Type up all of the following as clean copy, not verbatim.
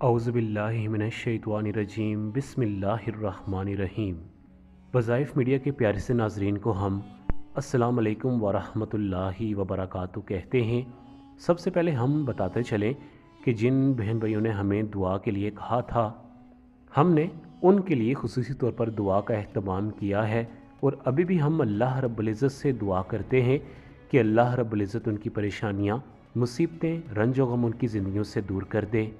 اعوذ باللہ من الشیطان الرجیم بسم اللہ الرحمن الرحیم۔ وظائف میڈیا کے پیارے سے ناظرین کو ہم السلام علیکم ورحمۃ اللہ وبرکاتہ کہتے ہیں۔ سب سے پہلے ہم بتاتے چلیں کہ جن بہن بھائیوں نے ہمیں دعا کے لیے کہا تھا، ہم نے ان کے لیے خصوصی طور پر دعا کا اہتمام کیا ہے، اور ابھی بھی ہم اللہ رب العزت سے دعا کرتے ہیں کہ اللہ رب العزت ان کی پریشانیاں، مصیبتیں، رنج و غم ان کی زندگیوں سے دور کر دے،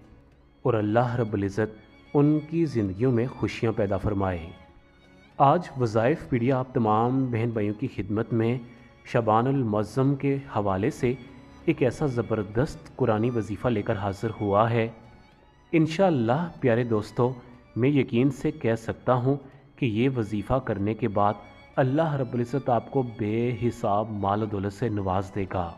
اور اللہ رب العزت ان کی زندگیوں میں خوشیاں پیدا فرمائے۔ آج وظائف میڈیا آپ تمام بہن بھائیوں کی خدمت میں شعبان المعظم کے حوالے سے ایک ایسا زبردست قرآنی وظیفہ لے کر حاضر ہوا ہے۔ انشاءاللہ پیارے دوستو، میں یقین سے کہہ سکتا ہوں کہ یہ وظیفہ کرنے کے بعد اللہ رب العزت آپ کو بے حساب مال و دولت سے نواز دے گا۔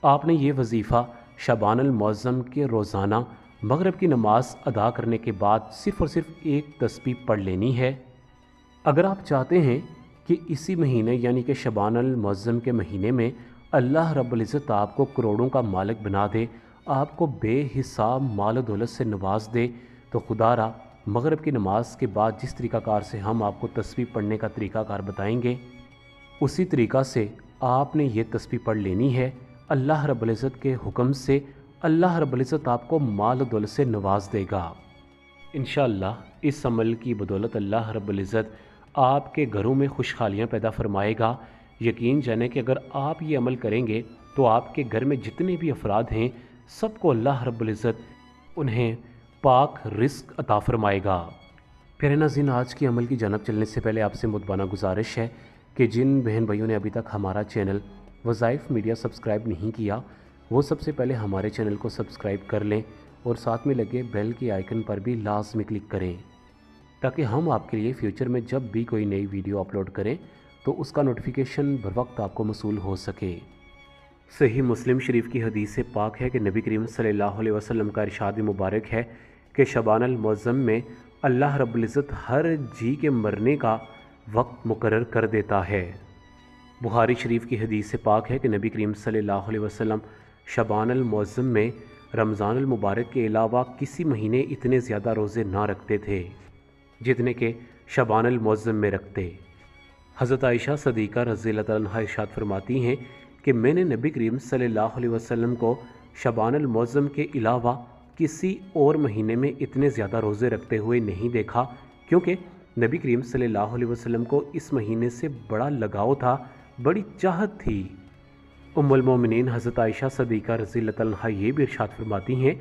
آپ نے یہ وظیفہ شعبان المعظم کے روزانہ مغرب کی نماز ادا کرنے کے بعد صرف اور صرف ایک تسبیح پڑھ لینی ہے۔ اگر آپ چاہتے ہیں کہ اسی مہینے یعنی کہ شعبان المعظم کے مہینے میں اللہ رب العزت آپ کو کروڑوں کا مالک بنا دے، آپ کو بے حساب مال و دولت سے نواز دے، تو خدا را مغرب کی نماز کے بعد جس طریقہ کار سے ہم آپ کو تسبیح پڑھنے کا طریقہ کار بتائیں گے، اسی طریقہ سے آپ نے یہ تسبیح پڑھ لینی ہے۔ اللہ رب العزت کے حکم سے اللہ رب العزت آپ کو مال و دولت سے نواز دے گا۔ انشاءاللہ اس عمل کی بدولت اللہ رب العزت آپ کے گھروں میں خوشحالیاں پیدا فرمائے گا۔ یقین جانیں کہ اگر آپ یہ عمل کریں گے تو آپ کے گھر میں جتنے بھی افراد ہیں، سب کو اللہ رب العزت انہیں پاک رزق عطا فرمائے گا۔ پیارے ناظرین، آج کی عمل کی جانب چلنے سے پہلے آپ سے مدبانہ گزارش ہے کہ جن بہن بھائیوں نے ابھی تک ہمارا چینل وظائف میڈیا سبسکرائب نہیں کیا، وہ سب سے پہلے ہمارے چینل کو سبسکرائب کر لیں اور ساتھ میں لگے بیل کے آئیکن پر بھی لازمی کلک کریں، تاکہ ہم آپ کے لیے فیوچر میں جب بھی کوئی نئی ویڈیو اپلوڈ کریں تو اس کا نوٹیفیکیشن بر وقت آپ کو موصول ہو سکے۔ صحیح مسلم شریف کی حدیث پاک ہے کہ نبی کریم صلی اللہ علیہ وسلم کا ارشاد مبارک ہے کہ شعبان المعظم میں اللہ رب العزت ہر جی کے مرنے کا وقت مقرر کر دیتا ہے۔ بخاری شریف کی حدیث پاک ہے کہ نبی کریم صلی اللہ علیہ وسلم شعبان المعظم میں رمضان المبارک کے علاوہ کسی مہینے اتنے زیادہ روزے نہ رکھتے تھے جتنے کہ شعبان المعظم میں رکھتے۔ حضرت عائشہ صدیقہ رضی اللہ تعالیٰ عنہا ارشاد فرماتی ہیں کہ میں نے نبی کریم صلی اللہ علیہ وسلم کو شعبان المعظم کے علاوہ کسی اور مہینے میں اتنے زیادہ روزے رکھتے ہوئے نہیں دیکھا، کیونکہ نبی کریم صلی اللہ علیہ وسلم کو اس مہینے سے بڑا لگاؤ تھا، بڑی چاہت تھی۔ ام المومنین حضرت عائشہ صدیقہ رضی اللہ تعالیٰ عنہا یہ بھی ارشاد فرماتی ہیں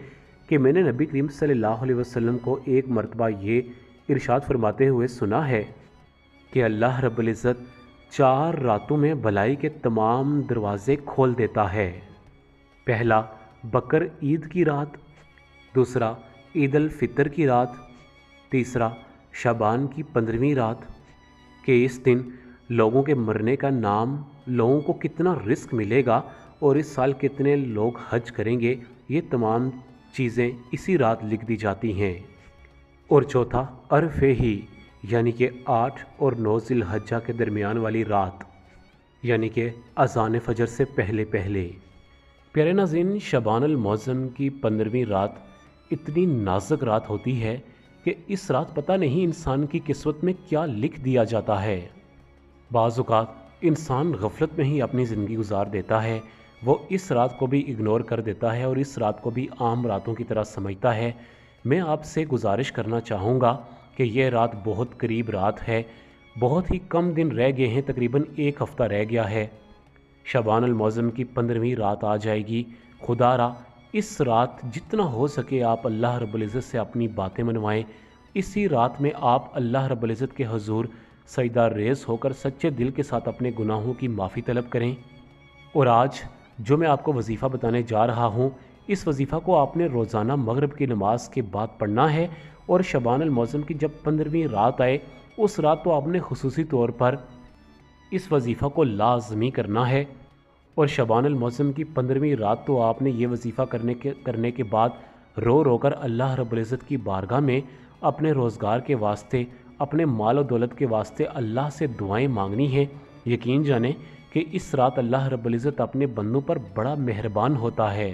کہ میں نے نبی کریم صلی اللہ علیہ وسلم کو ایک مرتبہ یہ ارشاد فرماتے ہوئے سنا ہے کہ اللہ رب العزت 4 راتوں میں بھلائی کے تمام دروازے کھول دیتا ہے۔ پہلا بقر عید کی رات، دوسرا عید الفطر کی رات، تیسرا شعبان کی 15ویں رات، کہ اس دن لوگوں کے مرنے کا نام، لوگوں کو کتنا رزق ملے گا اور اس سال کتنے لوگ حج کریں گے، یہ تمام چیزیں اسی رات لکھ دی جاتی ہیں۔ اور چوتھا عرفے ہی یعنی کہ 8 اور 9 ذی الحجہ کے درمیان والی رات، یعنی کہ اذان فجر سے پہلے پہلے۔ پیارے ناظرین، شعبان المعظم کی 15ویں رات اتنی نازک رات ہوتی ہے کہ اس رات پتہ نہیں انسان کی قسمت میں کیا لکھ دیا جاتا ہے۔ بعض اوقات انسان غفلت میں ہی اپنی زندگی گزار دیتا ہے، وہ اس رات کو بھی اگنور کر دیتا ہے اور اس رات کو بھی عام راتوں کی طرح سمجھتا ہے۔ میں آپ سے گزارش کرنا چاہوں گا کہ یہ رات بہت قریب رات ہے، بہت ہی کم دن رہ گئے ہیں، تقریباً 1 ہفتہ رہ گیا ہے، شعبان المعظم کی 15ویں رات آ جائے گی۔ خدا را اس رات جتنا ہو سکے آپ اللہ رب العزت سے اپنی باتیں منوائیں۔ اسی رات میں آپ اللہ رب العزت کے حضور سجدہ ریز ہو کر سچے دل کے ساتھ اپنے گناہوں کی معافی طلب کریں۔ اور آج جو میں آپ کو وظیفہ بتانے جا رہا ہوں، اس وظیفہ کو آپ نے روزانہ مغرب کی نماز کے بعد پڑھنا ہے، اور شعبان المعظم کی جب 15ویں رات آئے اس رات تو آپ نے خصوصی طور پر اس وظیفہ کو لازمی کرنا ہے۔ اور شعبان المعظم کی 15ویں رات تو آپ نے یہ وظیفہ کرنے کے بعد رو رو کر اللہ رب العزت کی بارگاہ میں اپنے روزگار کے واسطے، اپنے مال و دولت کے واسطے اللہ سے دعائیں مانگنی ہیں۔ یقین جانیں کہ اس رات اللہ رب العزت اپنے بندوں پر بڑا مہربان ہوتا ہے۔